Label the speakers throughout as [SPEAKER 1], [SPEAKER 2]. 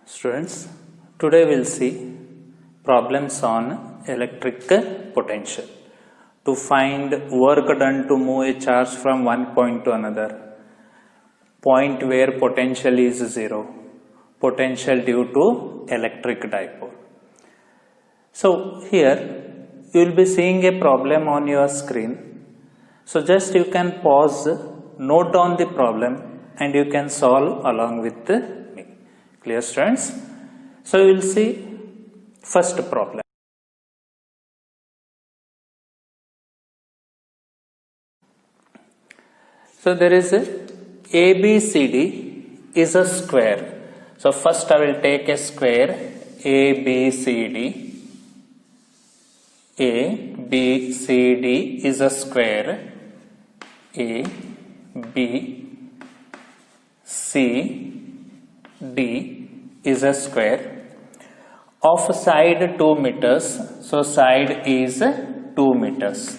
[SPEAKER 1] Students, today we'll see problems on electric potential. To find work done to move a charge from one point to another, point where potential is zero, potential due to electric dipole. So here you will be seeing a problem on your screen. So just you can pause, note down the problem and you can solve along with me. Clear, students? So we will see first problem. So there is a ABCD is a square. So first I will take a square ABCD. ABCD is a square. A, B, C, D is a square of side 2 meters. So side is 2 meters.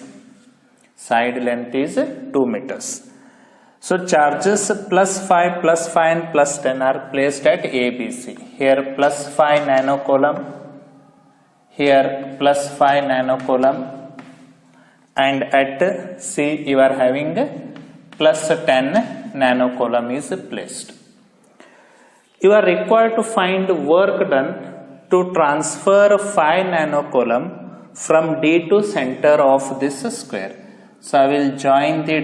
[SPEAKER 1] Side length is 2 meters. So charges plus 5 and plus 10 are placed at ABC. Here plus 5 nanocoulomb. Here plus 5 nanocoulomb. And at C you are having plus 10 nanocoulomb is placed. You are required to find work done to transfer 5 nanocoulomb from D to center of this square. So I will join the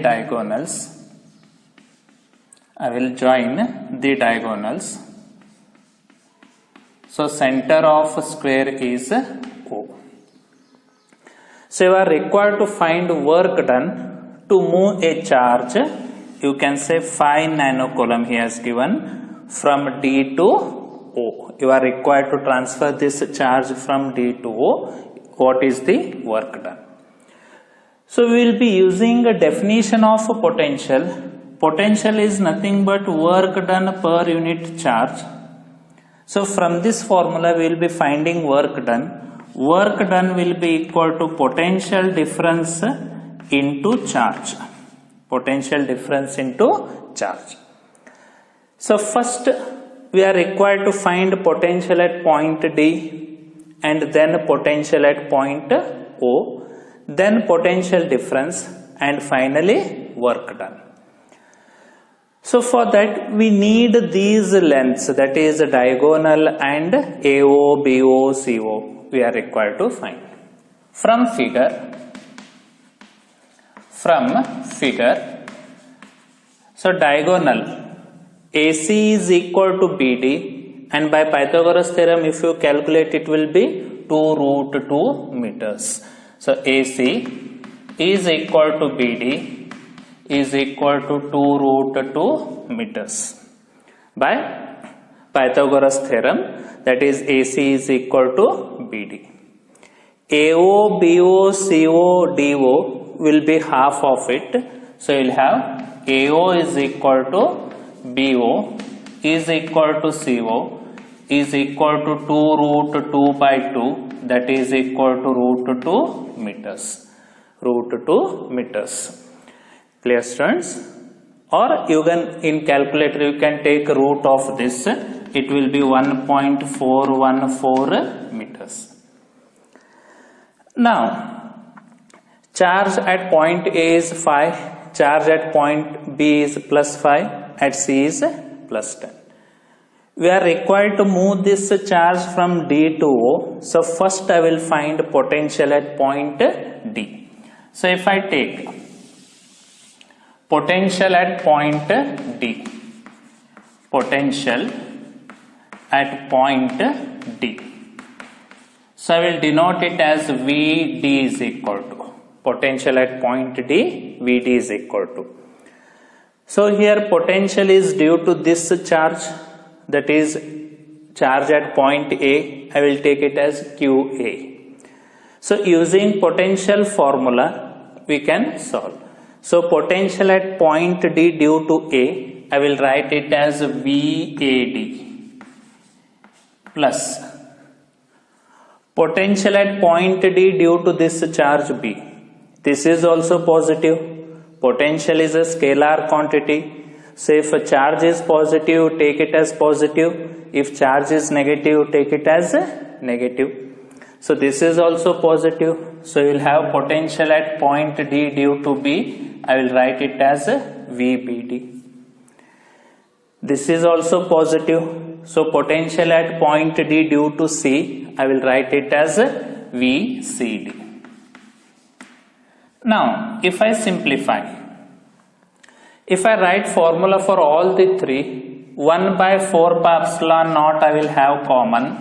[SPEAKER 1] diagonals. So center of square is O. So you are required to find work done to move a charge. You can say 5 nanocoulomb he has given from D to O. You are required to transfer this charge from D to O. What is the work done? So we will be using a definition of a potential. Potential is nothing but work done per unit charge. So from this formula we will be finding work done. Work done will be equal to potential difference into charge. Potential difference into charge. So first we are required to find potential at point D and then potential at point O, then potential difference and finally work done. So for that we need these lengths, that is diagonal and AO, BO, CO we are required to find. From figure, so diagonal AC is equal to BD and by Pythagoras theorem if you calculate it will be 2 root 2 meters. So AC is equal to BD is equal to 2 root 2 meters by Pythagoras theorem, that is AC is equal to BD. AO, BO, CO, DO will be half of it. So you will have AO is equal to BO is equal to CO is equal to 2 root 2 by 2, that is equal to root 2 meters. Root 2 meters. Clear, students? Or you can, in calculator you can take root of this, it will be 1.414 meters. Now charge at point A is 5, charge at point B is plus 5, at C is plus 10. We are required to move this charge from D to O. So first I will find potential at point D. So if I take potential at point D, potential at point D. So I will denote it as VD is equal to, potential at point D, VD is equal to. So here potential is due to this charge, that is charge at point A, I will take it as QA. So using potential formula we can solve. So potential at point D due to A, I will write it as VAD plus potential at point D due to this charge B. This is also positive. Potential is a scalar quantity. So if a charge is positive, take it as positive. If charge is negative, take it as negative. So this is also positive. So you will have potential at point D due to B. I will write it as VBD. This is also positive. So potential at point D due to C, I will write it as VCD. Now, if I simplify, if I write formula for all the three, 1 by 4 pi epsilon naught I will have common,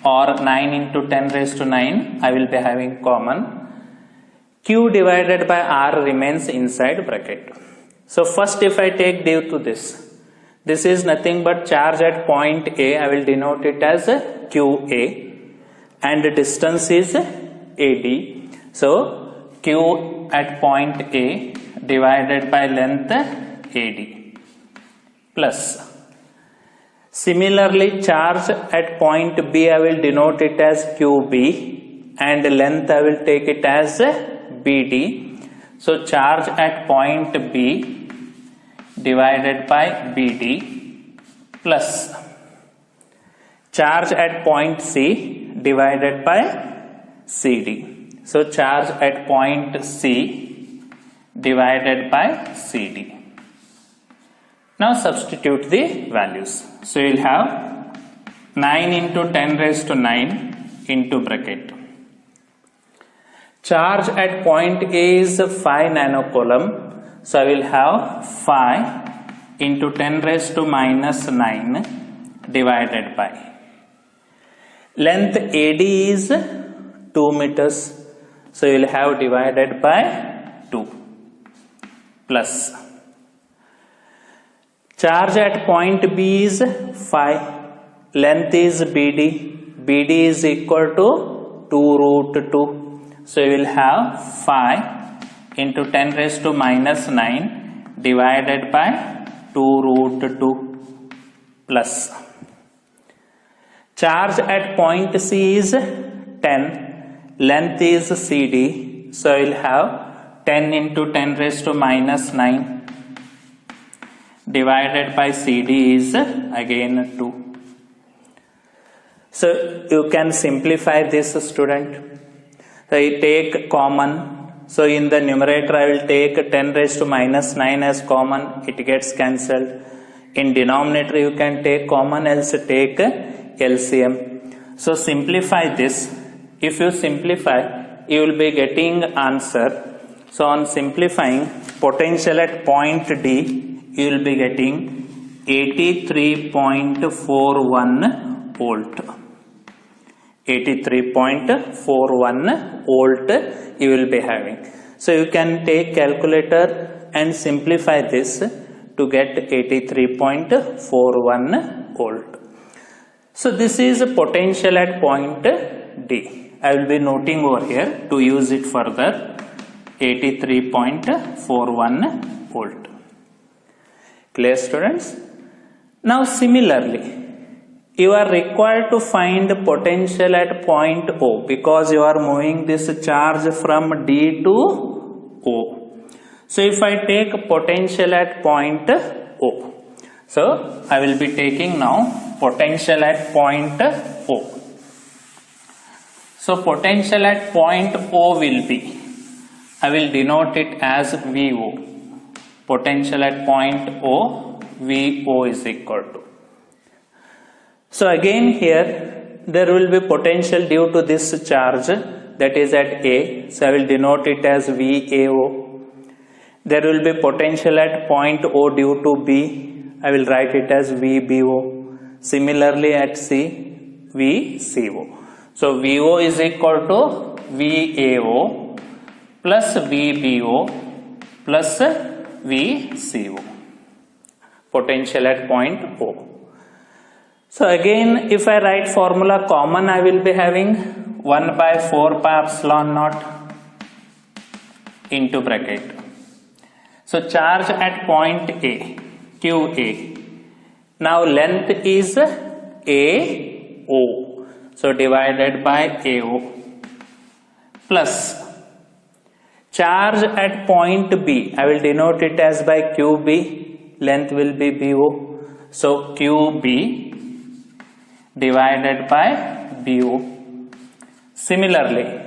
[SPEAKER 1] or 9 into 10 raised to 9 I will be having common. Q divided by R remains inside bracket. So first if I take due to this is nothing but charge at point A, I will denote it as QA, and the distance is AD. So Q at point A divided by length AD plus. Similarly, charge at point B I will denote it as QB, and length I will take it as BD. So charge at point B divided by BD plus charge at point C divided by CD. So charge at point C divided by CD. Now substitute the values. So you will have 9 into 10 raised to 9 into bracket. Charge at point A is 5 nanocoulomb. So I will have 5 into 10 raised to minus 9 divided by. Length AD is 2 meters. So you will have divided by 2 plus. Charge at point B is 5. Length is BD. BD is equal to 2 root 2. So you will have 5 into 10 raised to minus 9 divided by 2 root 2 plus. Charge at point C is 10. Length is CD. So I will have 10 into 10 raised to minus 9 divided by CD is again 2. So you can simplify this, student. So you take common. So in the numerator I will take 10 raised to minus 9 as common. It gets cancelled. In denominator you can take common, else take LCM. So simplify this. If you simplify, you will be getting answer. So on simplifying, potential at point D, you will be getting 83.41 volt. 83.41 volt you will be having. So you can take calculator and simplify this to get 83.41 volt. So this is a potential at point D. I will be noting over here to use it further. 83.41 volt. Clear, students? Now similarly, you are required to find potential at point O, because you are moving this charge from D to O. So if I take potential at point O, so I will be taking now potential at point O. So potential at point O will be, I will denote it as VO. Potential at point O, VO is equal to. So again here there will be potential due to this charge that is at A. So I will denote it as VAO. There will be potential at point O due to B. I will write it as VBO. Similarly at C, VCO. So VO is equal to VAO plus VBO plus VCO. Potential at point O. So again, if I write formula common, I will be having 1 by 4 pi epsilon naught into bracket. So charge at point A, QA. Now length is AO. So divided by AO plus charge at point B. I will denote it as by QB. length will be BO. So QB divided by BO. Similarly,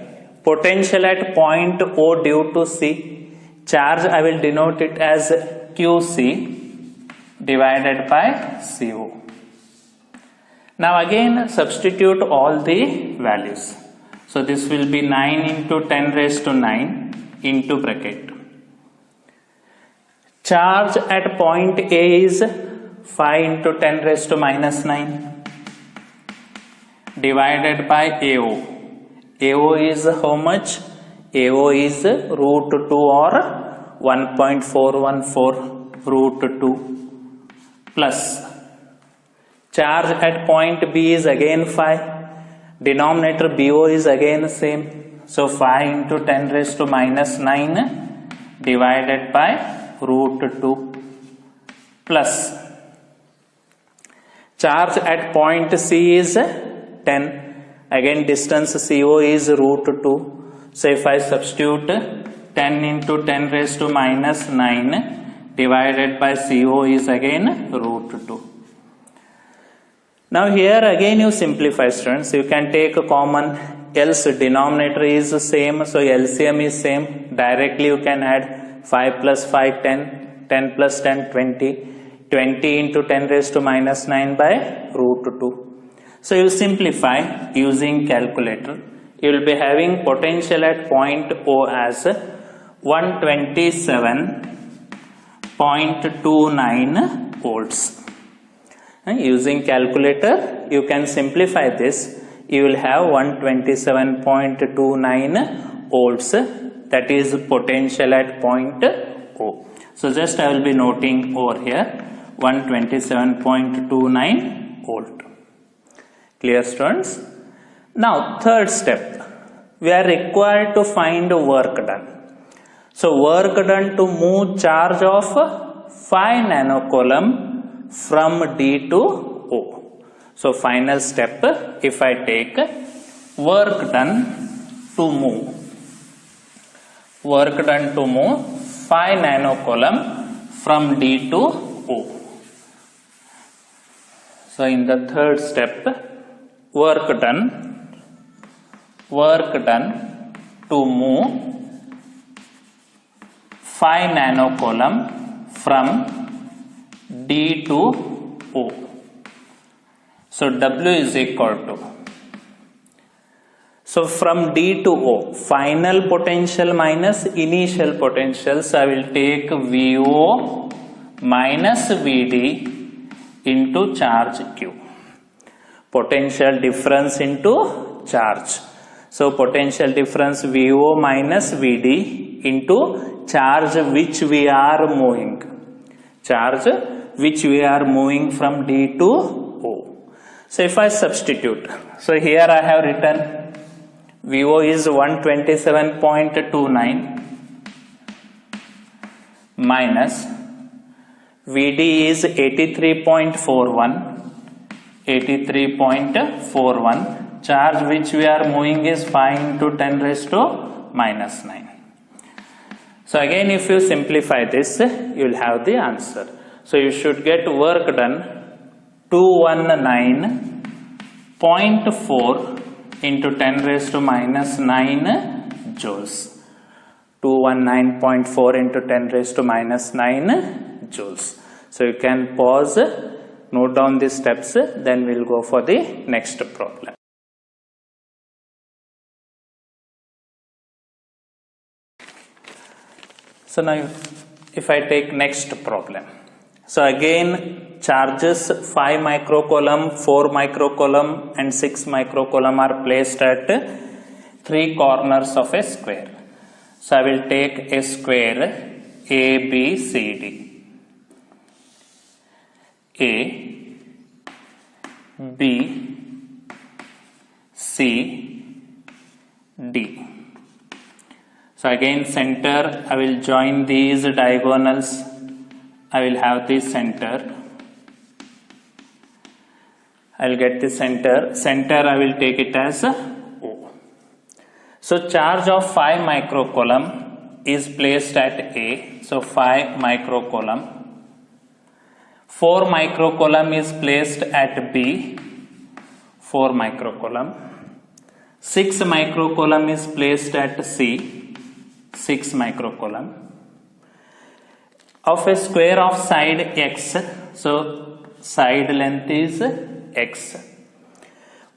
[SPEAKER 1] potential at point O due to C, charge I will denote it as QC divided by CO. Now again substitute all the values. So this will be 9 into 10 raised to 9 into bracket. Charge at point A is 5 into 10 raised to minus 9 divided by AO. AO is how much? AO is root 2 or 1.414 root 2 plus charge at point B is again 5. Denominator BO is again same. So 5 into 10 raised to minus 9 divided by root 2 plus charge at point C is 10. Again distance CO is root 2. So if I substitute 10 into 10 raised to minus 9 divided by CO is again root 2. Now here again you simplify, students. You can take a common, else denominator is the same, so LCM is same. Directly you can add 5 plus 5 10, 10 plus 10 20, 20 into 10 raised to minus 9 by root 2. So you simplify using calculator. You will be having potential at point O as 127.29 volts. Using calculator you can simplify this. You will have 127.29 volts, that is potential at point O. So just I will be noting over here 127.29 volt. Clear, students? Now third step, we are required to find work done. So work done to move charge of 5 nanocoulomb from D to O. So final step, if I take work done to move 5 nanocoulomb from D to O. So in the third step, work done to move 5 nanocoulomb from D to O. So W is equal to, so from D to O, final potential minus initial potential. So I will take VO minus VD into charge Q. Potential difference into charge. So potential difference VO minus VD into charge which we are moving. Charge which we are moving from D to O. So if I substitute, so here I have written VO is 127.29 minus VD is 83.41. Charge which we are moving is 5 into 10 raised to minus 9. So again if you simplify this, you will have the answer. So you should get work done 219.4 into 10 raised to minus 9 joules. 219.4 into 10 raised to minus 9 joules. So you can pause, note down the steps, then we'll go for the next problem. So now if I take next problem. So again charges 5 microcoulomb, 4 microcoulomb and 6 microcoulomb are placed at 3 corners of a square. So I will take a square ABCD. A, B, C, D. So again center, I will join these diagonals. I will have the center. I will get the center. Center I will take it as O. So charge of 5 microcoulomb is placed at A. So 5 microcoulomb 4 microcoulomb is placed at B, 4 microcoulomb. 6 microcoulomb is placed at C, 6 microcoulomb. Of a square of side x, so side length is x.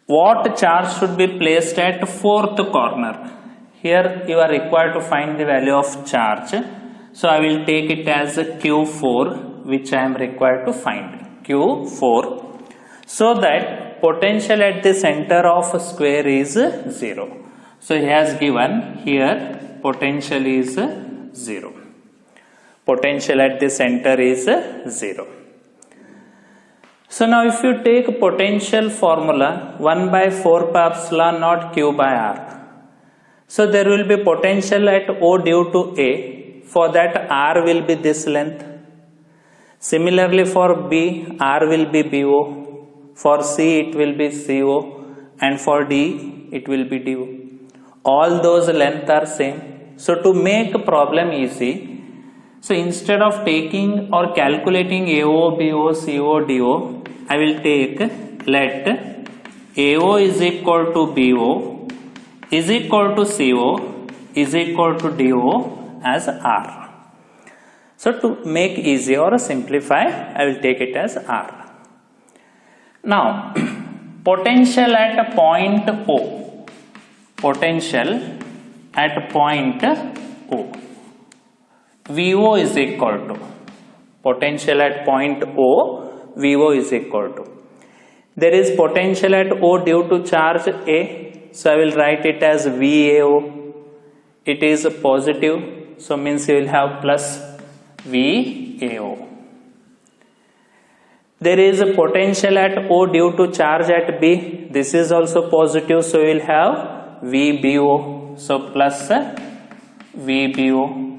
[SPEAKER 1] What charge should be placed at fourth corner? Here you are required to find the value of charge. So I will take it as Q4, which I am required to find, Q4, so that potential at the center of a square is 0. So he has given here potential is 0. Potential at the center is 0. So now if you take potential formula 1 by 4 pi epsilon naught Q by R. So there will be potential at O due to A. For that R will be this length. Similarly for B, R will be BO. For C it will be CO. And for D it will be DO. All those lengths are same. So to make problem easy, so instead of taking or calculating AO, BO, CO, DO, I will take let AO is equal to BO is equal to CO is equal to DO as R. So to make easy or simplify, I will take it as R. Now, potential at a point O. Potential at point O. VO is equal to. Potential at point O, VO is equal to. There is potential at O due to charge A. So I will write it as VAO. It is positive. So means you will have plus VAO. There is a potential at O due to charge at B. This is also positive. So we will have VBO. So plus VBO.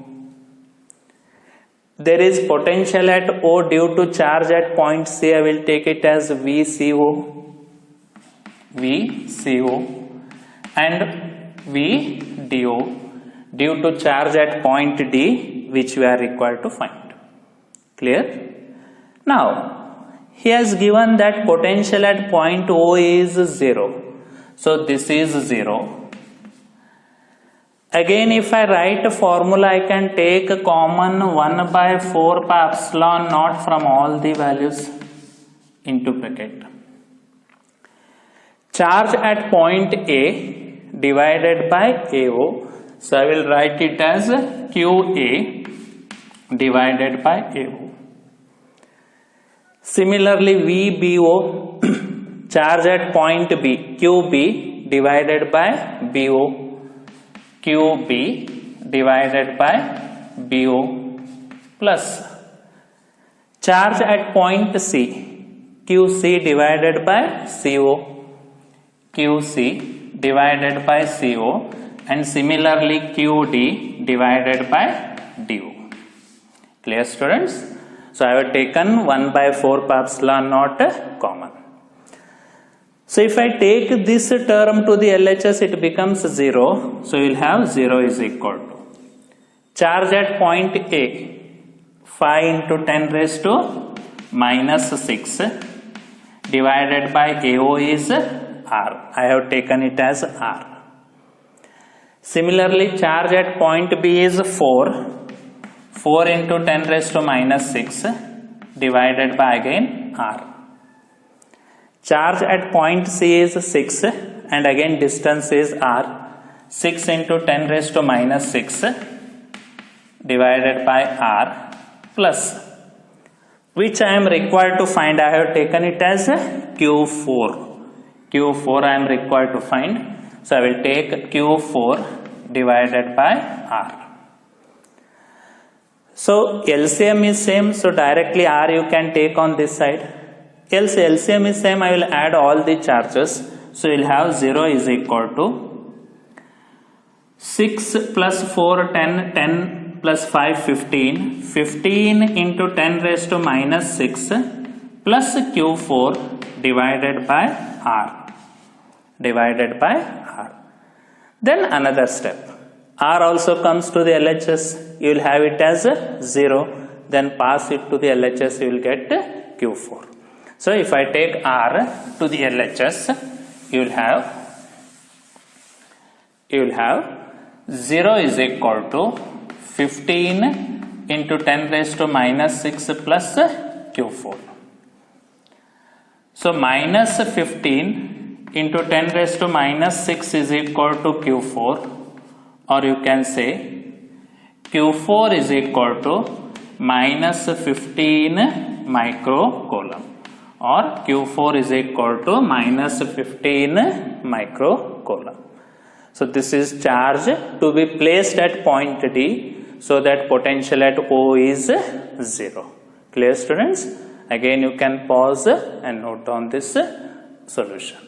[SPEAKER 1] There is potential at O due to charge at point C. I will take it as VCO. VCO. And VDO due to charge at point D, which we are required to find. Clear? Now, he has given that potential at point O is 0. So this is 0. Again, if I write a formula, I can take a common 1 by 4 pi epsilon naught from all the values into bracket. Charge at point A divided by AO. So I will write it as QA divided by AO. Similarly, VBO, charge at point B, QB divided by BO, QB divided by BO, plus charge at point C, QC divided by CO, QC divided by CO, and similarly QD divided by DO. Clear, students? So I have taken 1 by 4 pi epsilon naught common. So if I take this term to the LHS, it becomes 0. So you will have 0 is equal to charge at point A, 5 into 10 raised to minus 6 divided by AO is R. I have taken it as R. Similarly, charge at point B is 4. 4 into 10 raised to minus 6 divided by again R. Charge at point C is 6 and again distance is R. 6 into 10 raised to minus 6 divided by R plus, which I am required to find. I have taken it as Q4. Q4 I am required to find. So I will take Q4 divided by R. So LCM is same, so directly R you can take on this side. Else LCM is same, I will add all the charges. So you will have 0 is equal to 6 plus 4 10, 10 plus 5 15, 15 into 10 raised to minus 6 plus Q4 divided by R. Divided by R. Then another step. R also comes to the LHS. You will have it as 0. Then pass it to the LHS. You will get Q4. So if I take R to the LHS, you will have 0 is equal to 15 into 10 raised to minus 6 plus Q4. So minus 15 into 10 raised to minus 6 is equal to Q4, or you can say Q4 is equal to minus 15 microcoulomb, or Q4 is equal to minus 15 microcoulomb. So this is charge to be placed at point D, so that potential at O is 0. Clear, students? Again you can pause and note down this solution.